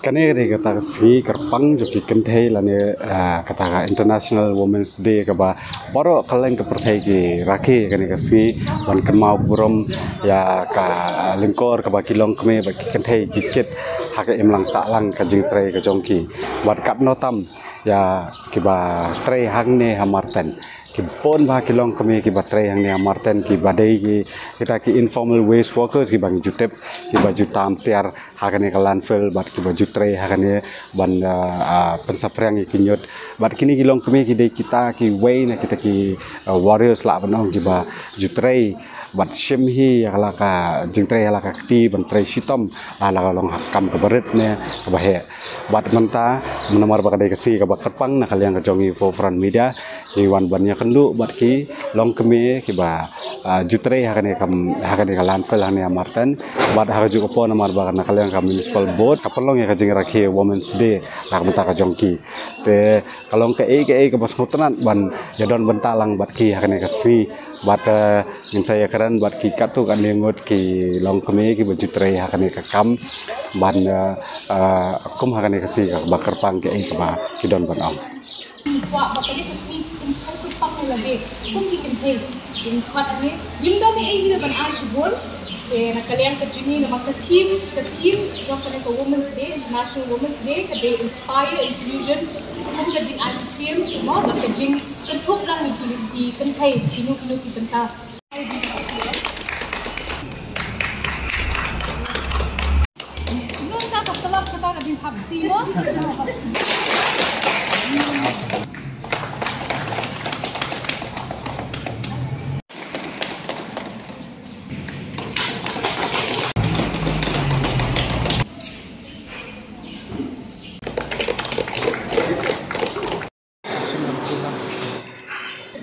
Kani re kata si kerpang joki kentai lane kata International Women's Day kaba baru kalian ke percaya ki raki kani kasi ban kenmau burom ya ka lingkor kaba kilong keme bagi kentai kikit hak imlang salang ka jingtrai ka jongki bat kat notam ya kiba trai hangne hamarten ki pon ba kilong kami ki batrai yang ni amarten ki badai ki kita ki informal waste workers ki bang jutep ki baju tam tiar hakane ka landfill bat ki baju trai hakane ban pensaprang ki nyot bat kini kilong kami ki dei kita ki way na kita ki warriors la banong ki ba jutrai bat shimhi ala ka jingtrai ala ka kti ban trai shitom ala ka long hakam ka barit ne ka bahe bat menta menamar bakadai kasi ka bakarpang na kaliang ka jongi forefront media iwan banyak kendu bat ki long kemi ki ba jutrai hakane ka landfill hane amarten bat haju ko namar bakan na kaliang ka municipal board kapelong ya ka jing rakhi women's day la menta ka jongki te kalong ke ka bas hotanan ban jadon bentalang bat ki hakane ka si bat ngin saya keren bat ki katu kan lengot ki long kemi ki baju tray hakane ka kam ban kum hakane ka si bakar pang ke ba ki don ban ong wa bakane ka si insang ko pang lagi kum ki kan hey in khat ne yim da ne ai ban ar shibol se na kalian ka juni na ka team jokane ka women's day international women's day ka they inspire inclusion kum ka jing an sim mo ba ka jing kan thok lang ni kan thai kinu ki benta nung ka kaptalap ka ka jing habti mo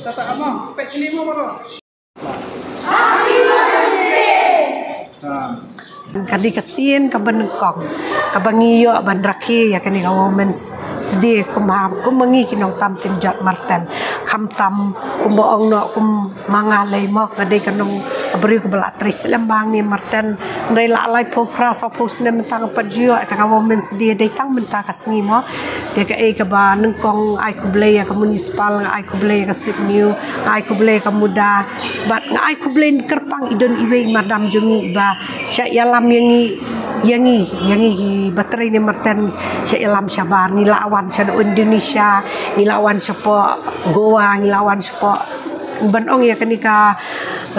Tata ano, spek mo bro. Kadi kasin ka benengkong ka bangiyo ban rakhi ya kani ka women's day kumangi kinong tam tinjat marten kam tam kumboong no kum mangalay mo kadi kanong abri ko bala tris lembang ni marten ndai la lai po pra so po sne mentang pajiyo ka women's day dai tang menta kasngi mo de ka ba nengkong ai ku blay ka municipal ai ku blay ka Sydney ai ku blay ka muda bat ai ku blay kerpang idon iwe madam jungi ba sya yalam yangi baterai ni marten sya yalam syabar ni lawan sya Indonesia ni lawan sya Goa ni lawan sya banong ya kenika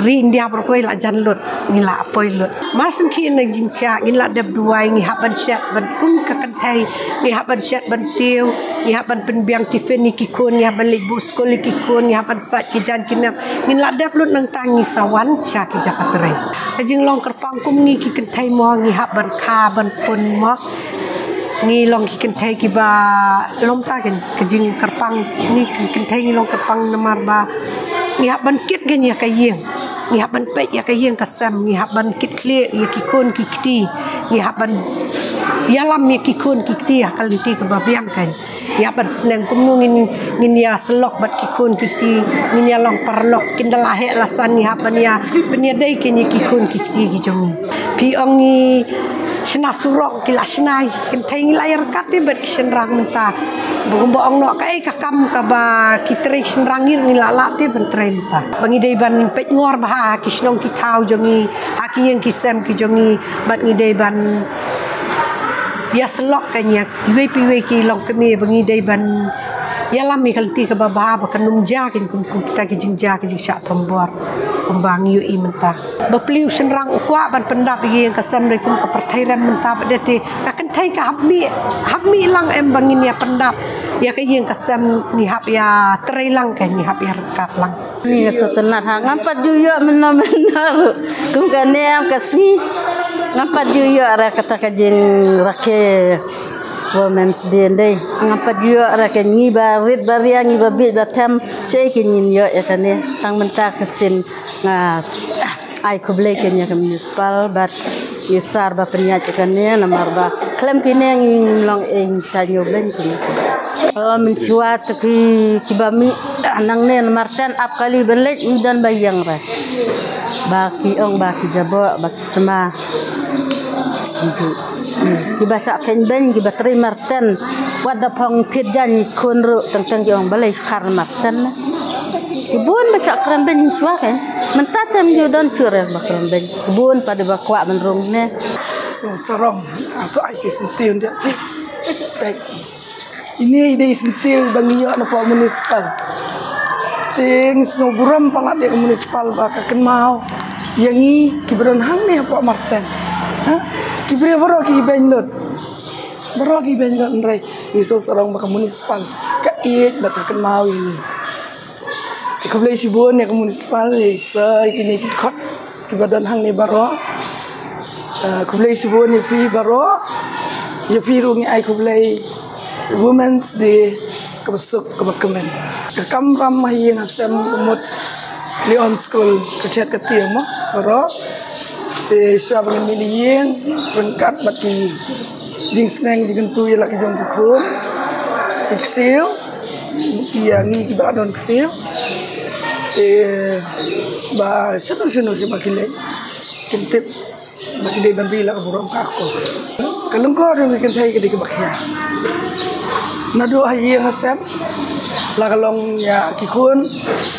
ri India berkuai la janlut ni la apoi lut masen ki na jincha ni la dab duai ni haban syat ban kum ka kantai ni haban syat ban tiu ni haban penbiang tifen ni kikun ni haban libu skol ki kun ni haban sat ki jan kinap ni la dab lut nang tangi sawan sya ki jakatrai ajing long kerpang kum ni ki kantai mo ni haban ka ban pun mo ni long ki kantai ki ba lom ta kan kejing kerpang ni ki kantai ni long kerpang namar ba ni haban kit gan ya kayeng ni haban pe ya kayeng kasam ni haban kit kle ya kikon kikti ni haban yalam ya kikon kikti ya kaliti ke babiang kan ya haban seneng kumnung ngin ya selok bat kikon kikti ngin ya long parlok kindalah he lasan ni haban ya peniadai ken ya kikon kikti ki jong pi ong ni sena surok kila senai ken thai layar kate bet senrang menta boong no ka kam ka ba kitre senrangir ni lalate ben trenta bangi dei ban pet ngor ba kisnong ki thau jongi aki yang kisem ki jongi bat ngi dei ban ya selok kanya we ki long kemi bangi dei ban ya lami kalti ka ba ba kanum jakin kum kita ki jingja ki syak tombor kembang yu i menta bapliu senrang kwa ban pendap yang kasam re kum ka perthairan menta badete ka kan thai ka habmi lang em bangin ya pendap ya ka yang kasam ni hab ya trailang kan ni hab ya rekat lang ni setenat ha ngapat juyo benar-benar kum kanem kasni ngapat juyo ara kata kajing rake women's day day ngapat juyo ara kan ngi barit bariang ngi babit batam sei kin yo ya kane tang menta kesin nga ai kublai ken ya municipal bat yesar ba penyat kane namar ba klem kine ngi long eng sanyo ben kin mencuat ki bami anang ne marten ap kali belet dan bayang ra baki ong baki jabo baki sema Kiba sa ken ben kiba tri marten wada pong tidjan kun ru tang yang balai skar marten kebun basa kran ben suaken mentatem yo don sure bakran ben kebun pada bakwa menrung ne So sarong atau IT sentil dia. Baik. Ini ide sentil bangiyo na po municipal. Ting snoburam pala dia ke municipal baka ken mau. Yangi kibron hang ne po marten. Ha? Kibre baro ki benlot. Baro ki benlot ndrai. Iso sarong baka municipal. Ka it baka ken mau ini. Ikablay sibon ya ke municipal isa kini kit khot kibadan hang ne baro. Kublai sibon ya fi baro ya fi rungi ai kublai Women's Day kebesuk kebakemen kekam ram mahi ngasem kemut Leon School kecet ketia mah baro te sya bangen miliyeng rengkat baki jing seneng jing tu ya laki jong kukum iksil kiangi kibadon ksil ba senu si bakile kentip bagi dia bandila burung kako kalau kau orang ikan thai ke bakya nado hayi ngasem la kalong ya kikun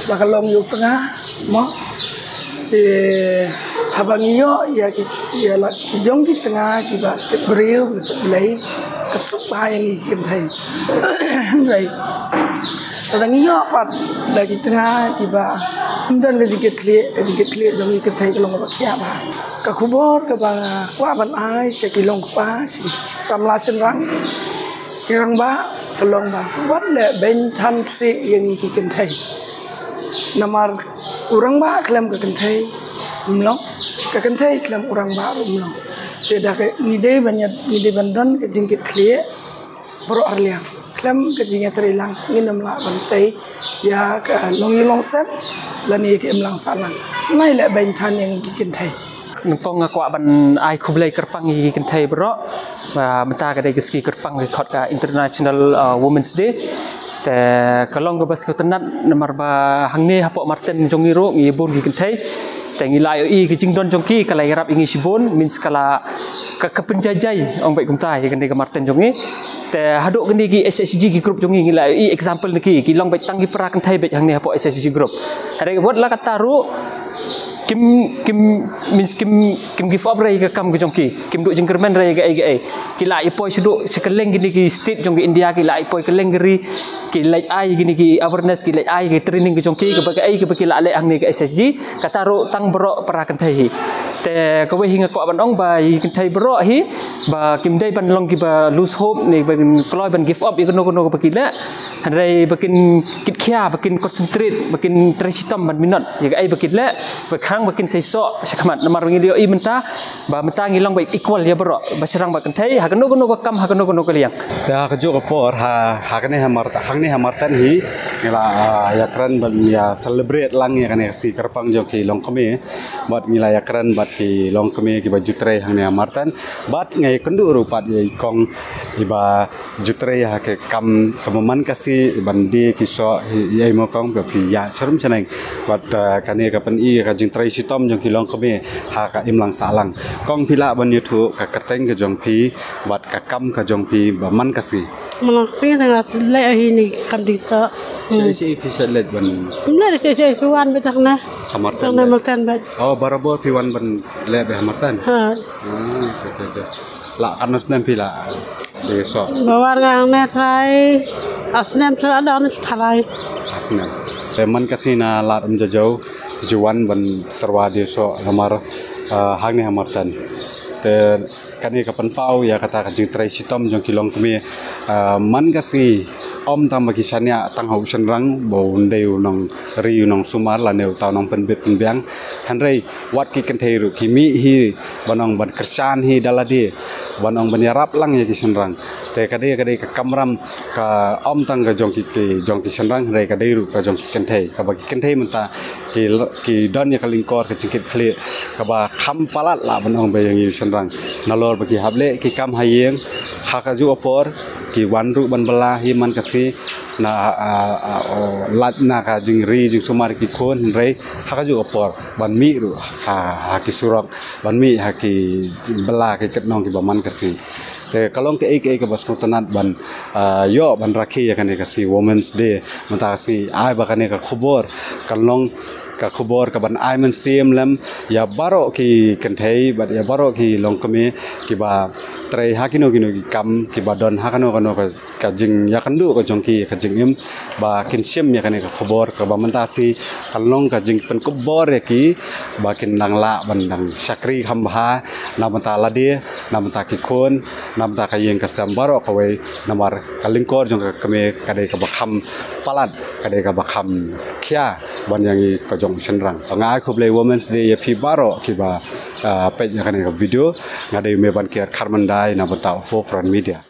la kalong yuk tengah mo habang iyo ya la kijong di tengah kiba beriu belai kesuk bahaya ni ikan thai right orang iyo pat lagi tengah kiba dan kejikit klik jom ikan thai kalong bakya bah kakubor kabang kuaban ai sekilong pa samla senrang kirang ba kalong ba wat le ben than si yang ikan thai namar urang ba klem ka kan thai umlong ka kan thai klem urang ba umlong teda ke nide bandan ke jingkit klik bro arliang klem ke jingnya terilang nginam la bantai ya ka long sem lani ke emlang salang nai le ben than yang ikan thai nongtong ngakwa ban ai kublai kerpang gi kentai bro menta ka dai geski kerpang gi khot ka International Women's Day te kalong ga bas ko tenat namar ba hangne hapok marten jongi ro ngi bon gi kentai te ngi lai i gi jingdon jongki kala yarap ingi sibon means kala ka penjajai ong baik kumtai gi ga marten jongi te haduk geni gi SSG gi group jongi ngi lai i example niki gi long baik tangi pra kentai baik hangne hapok SSG group ada buat la kata ru kim give up rai ke kam ke jongki kim duk jengkermen rai ke ai kila ipoi seduk sekeleng gini ki state jongki India kila ipoi keleng geri kila ai gini ki awareness kila ai ke training ke jongki ke bagi ai ke bagi la ang ni ke SSG kata ro tang bro para kentai te ko we hinga ko ban ong ba kentai bro hi ba kim dai ban long ki ba lose hope ni ban kloi ban give up ikono kono bagi la handai bakin kit khia bakin concentrate bakin tresitam ban minot ya ai bakit la bakhang bakin seiso sakmat namar ngi dio i menta ba menta ngi long ba equal ya bro ba serang ba kentai ha kono kono kam ha kono kono kaliang ta ka jo por ha kane hamarta hangni hamartan hi ngila ya kran ban ya celebrate lang ya kane si kerpang jo ki long keme bat ngila ya kran bat ki long keme ki ba jutre hangni hamartan bat ngai kendu rupat ye kong iba jutre ha ke kam kamaman kasi bandi kiso ye mo kong ba pi ya serum seneng bat kane ka pen i ka jing trai sitom jong ki long keme ha ka imlang salang kong pila ban yutu ka kerteng ke jong pi bat ka kam ka jong pi ba man kasi Malaki na le ini kam dito. Si bisa let ban. Benar si suan betak na. Hamartan. Tang makan bat. Oh barabo piwan ban le be hamartan. Ha. La kanos nem pila. Besok. Bawar ngang netrai. Asnem sa ada on thalai. Asnem. Teman kasina lat jauh juan ban terwadi so lamar hang ni hamartan. Te kani kapan pau ya kata kajing trai sitom jong kilong kemi man kasi om tam bagi sanya tang hau senrang bau ndeu nong riu nong sumar la neu tau nong penbet penbiang hanrei wat ki kenthei kimi hi banong ban kersan hi daladi banong ban yarap lang ya ki senrang te kadai ka kamram ka om tang ka jong ki senrang rei kadai ru ka jong ki kenthei ka bagi kenthei menta ki don ya kalingkor ka jingkit khle ka ba kham palat la banong be yang senrang nalor bagi hable ki kam hayeng hakaju opor ki wan ru ban bala hi man kasi na lat na ka jing ri jing sumar ki kon re haka ju opor ban mi ru ha ki surok ban mi ha ki bela ki ketnong ki baman kasi te kalong ke ek bas tanat ban yo ban rakhi ya kan kasi Women's Day mata kasi ai ba kan ka khobor kalong ka khobor ka ban ai man sim lam ya baro ki kenthei bat ya baro ki long kame ki ba trai hakino kino ki kam ki ba don hakano kano ka jing ya kandu ko jongki ka jing im ba kin sim ya kan ka khobor ka ba mantasi kalong ka jing pen khobor ya ki ba kin lang la ban dang sakri khamba na mata la de na mata ki kon na mata ka yeng ka sam baro ka we namar kalingkor jong ka kame ka de ka ba kham palat ka de ka ba kham khya ban yang i ka jong senrang ngai khuble Women's Day ya pi baro ki ba pe ya kan ka video ngade me ban kiar kharmandai na bata Forefront Media